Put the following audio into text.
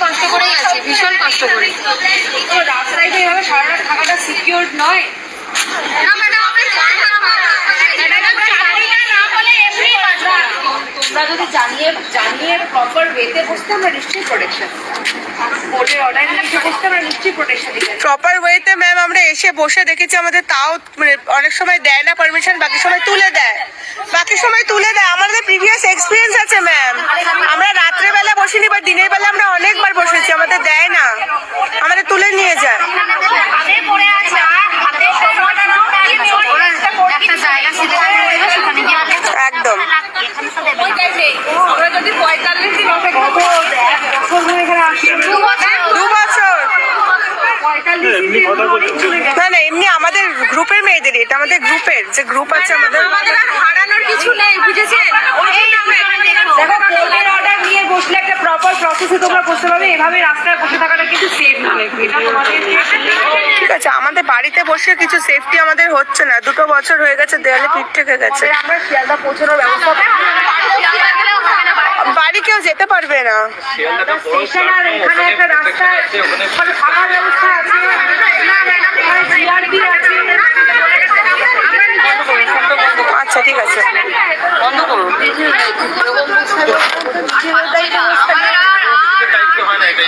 কষ্ট করেই আছি, ভীষণ কষ্ট করে। তো রাস্তায় তো এভাবে সারা রাত থাকাটা সিকিউর নয়। না ম্যাডাম, আপনি জানেন তোমরা যদি জানিয়ে প্রপার ওয়েতে বসতে, আমরা নিশ্চয়ই প্রোটেকশন, কোর্টের অর্ডার নিয়ে বসতে আমরা নিশ্চয়ই প্রোটেকশন দিই। প্রপার ওয়েতে ম্যাম আমরা এসে বসে দেখেছি, আমাদের তাও মানে অনেক সময় দেয় না পারমিশন, বাকি সময় তুলে দেয়। আমাদের প্রিভিয়াস এক্সপিরিয়েন্স আছে ম্যাম, আমরা রাত্রেবেলা বসিনি বা দিনের বেলা আমরা অনেকবার বসেছি, আমাদের দেয় না, আমাদের তুলে নিয়ে যায়। একটা জায়গা সিলেক্ট করে দেবে, সেখানে গিয়ে একদম। আমরা যদি 45 দিন অপেক্ষা করবো, এখানে আসছি 2 বছর। 2 বছর 45 দিন না, এমনি আমাদের গ্রুপের মেয়েদের, এটা আমাদের গ্রুপের যে গ্রুপ আছে আমাদের হারানোর কিছু নেই, বুঝেছেন? দেখো, কোর্টের অর্ডার নিয়ে বসলে একটা প্রপার প্রসেসে তোমরা বসতে পারবে, এভাবে রাস্তায় বসে থাকাটা কিন্তু সেফ নয়। এটা তোমাদের ঠিক আছে, আমাদের বাড়িতে বসে কিছু সেফটি আমাদের হচ্ছে না, 2 বছর হয়ে গেছে, দেয়ালে পিঠ থেকে গেছে, আমরা শিয়ালদা পৌঁছানোর ব্যবস্থা বাড়ি কেউ যেতে পারবে না। স্টেশন আর এখানে একটা রাস্তা, ওখানে থাকার ব্যবস্থা আছে, জিআরপি আছে। আচ্ছা ঠিক আছে, বন্ধ করুন। দায়িত্ব হয় না, এটা